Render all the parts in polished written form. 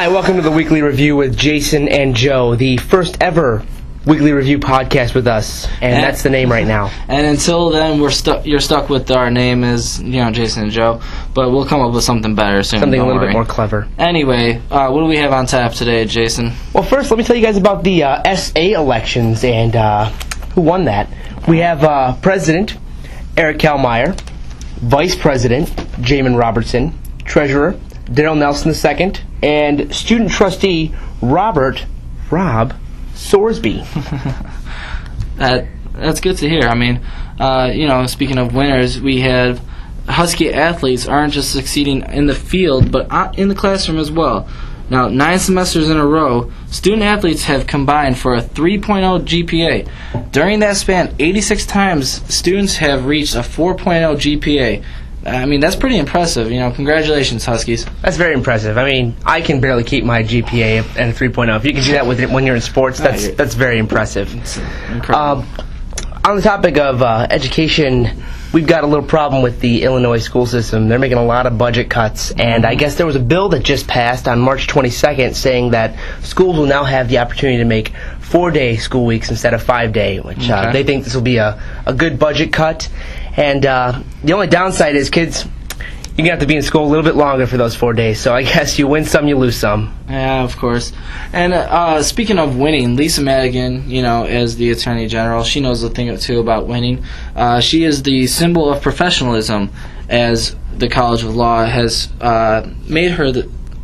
Hi, welcome to the Weekly Review with Jason and Joe, the first ever Weekly Review podcast with us, and that's the name right now. And until then, you're stuck with our name as, Jason and Joe, but we'll come up with something better soon. Something a little bit more clever. Anyway, what do we have on tap today, Jason? Well, first, let me tell you guys about the SA elections and who won that. We have President Eric Kalmeyer, Vice President Jamin Robertson, Treasurer Darrell Nelson II, and Student Trustee Rob Sorsby. That's good to hear. I mean, speaking of winners, we had Husky athletes aren't just succeeding in the field, but in the classroom as well. Now, 9 semesters in a row, student athletes have combined for a 3.0 GPA. During that span, 86 times students have reached a 4.0 GPA. I mean, that's pretty impressive. Congratulations, Huskies. That's very impressive. I mean, I can barely keep my GPA at a 3.0. If you can do that when you're in sports, that's very impressive. It's incredible. On the topic of education, we've got a little problem with the Illinois school system. They're making a lot of budget cuts, and I guess there was a bill that just passed on March 22nd saying that schools will now have the opportunity to make 4-day school weeks instead of 5-day, which they think this will be a good budget cut. And the only downside is, kids, you're going to have to be in school a little bit longer for those 4 days. So I guess you win some, you lose some. Yeah, of course. And speaking of winning, Lisa Madigan, as the Attorney General, she knows a thing or two about winning. She is the symbol of professionalism, as the College of Law has made her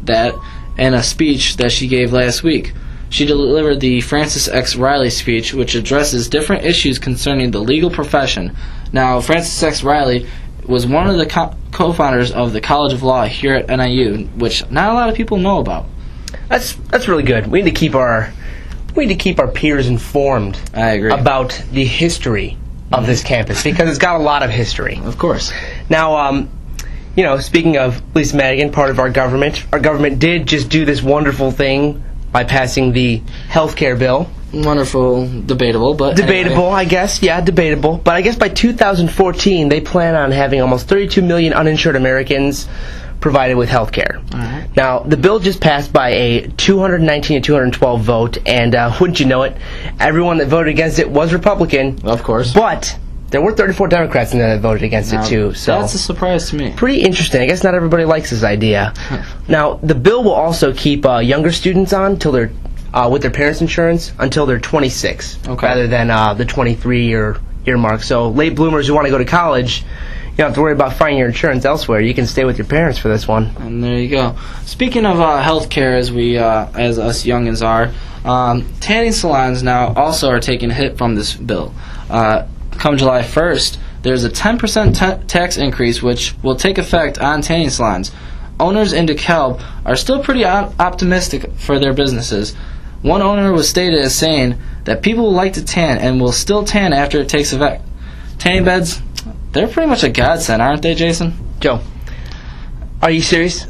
that in a speech that she gave last week. She delivered the Francis X. Riley speech, which addresses different issues concerning the legal profession. Now, Francis X. Riley was one of the co-founders of the College of Law here at NIU, which not a lot of people know about. That's really good. We need to keep our peers informed. I agree. About the history of this campus, because it's got a lot of history. Of course. Now, speaking of Lisa Madigan, part of our government did just do this wonderful thing by passing the health care bill. Wonderful, debatable, but debatable, anyway. I guess. Yeah, debatable. But I guess by 2014, they plan on having almost 32 million uninsured Americans provided with health care. All right. Now, the bill just passed by a 219 to 212 vote, and wouldn't you know it, everyone that voted against it was Republican. Of course. But there were 34 Democrats in there that voted against it, too. So that's a surprise to me. Pretty interesting. I guess not everybody likes this idea. Now, the bill will also keep younger students on till they're with their parents' insurance until they're 26, rather than the 23-year mark. So late bloomers who want to go to college, you don't have to worry about finding your insurance elsewhere. You can stay with your parents for this one. And there you go. Speaking of health care, as us youngins are, tanning salons now also are taking a hit from this bill. Come July 1st, there's a 10% tax increase which will take effect on tanning salons. Owners in DeKalb are still pretty optimistic for their businesses. One owner was stated as saying that people will like to tan and will still tan after it takes effect. Tanning beds, they're pretty much a godsend, aren't they, Jason? Joe, are you serious?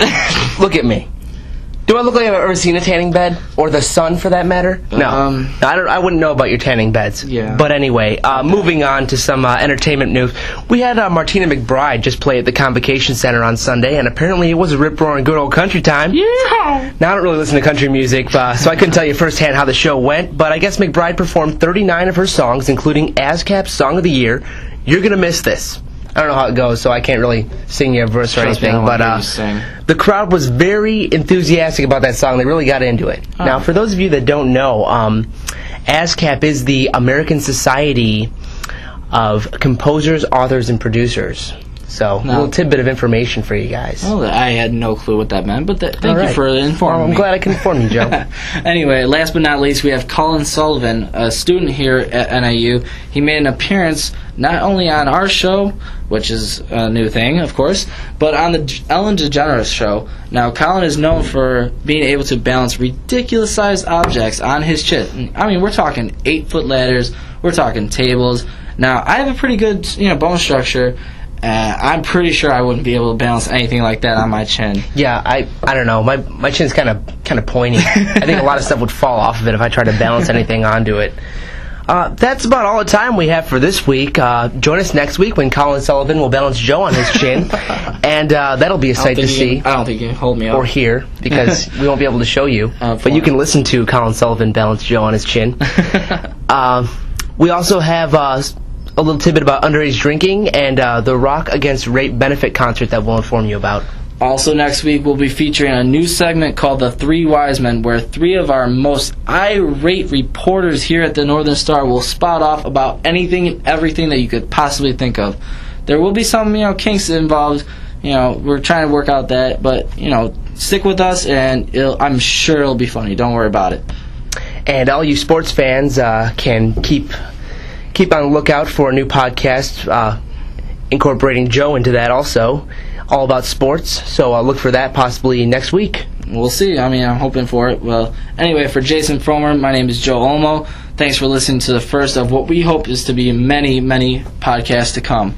Look at me. Do I look like I've ever seen a tanning bed? Or the sun, for that matter? No. I wouldn't know about your tanning beds. Yeah. But anyway, moving on to some entertainment news. We had Martina McBride just play at the Convocation Center on Sunday, and apparently it was a rip-roaring good old country time. Yeah! Now, I don't really listen to country music, so I couldn't tell you firsthand how the show went, but I guess McBride performed 39 of her songs, including ASCAP's Song of the Year, You're Gonna Miss This. I don't know how it goes, so I can't really sing you a verse or anything, but the crowd was very enthusiastic about that song. They really got into it. Oh. Now, for those of you that don't know, ASCAP is the American Society of Composers, Authors, and Producers. So, a little tidbit of information for you guys. Well, I had no clue what that meant, but thank you for informing me. I'm glad I can inform you, Joe. Anyway, last but not least, we have Colin Sullivan, a student here at NIU. He made an appearance not only on our show, which is a new thing, of course, but on the Ellen DeGeneres show. Now, Colin is known for being able to balance ridiculous-sized objects on his chin. I mean, we're talking 8-foot ladders, we're talking tables. Now, I have a pretty good, bone structure. I'm pretty sure I wouldn't be able to balance anything like that on my chin. Yeah, I don't know. My chin's kind of pointy. I think a lot of stuff would fall off of it if I tried to balance anything onto it. That's about all the time we have for this week. Join us next week when Colin Sullivan will balance Joe on his chin, and that'll be a sight to see. I don't think you can hold me up. Or hear, because we won't be able to show you. But you can listen to Colin Sullivan balance Joe on his chin. We also have a little tidbit about underage drinking and the Rock Against Rape benefit concert that we'll inform you about. Also next week, we'll be featuring a new segment called The Three Wise Men, where three of our most irate reporters here at the Northern Star will spout off about anything and everything that you could possibly think of. There will be some, kinks involved. We're trying to work out that, but, stick with us, and I'm sure it'll be funny. Don't worry about it. And all you sports fans can keep on the lookout for a new podcast incorporating Joe into that also, all about sports. So look for that possibly next week. We'll see. I'm hoping for it. Well, anyway, for Jason Fromer, my name is Joe Olmo. Thanks for listening to the first of what we hope is to be many, many podcasts to come.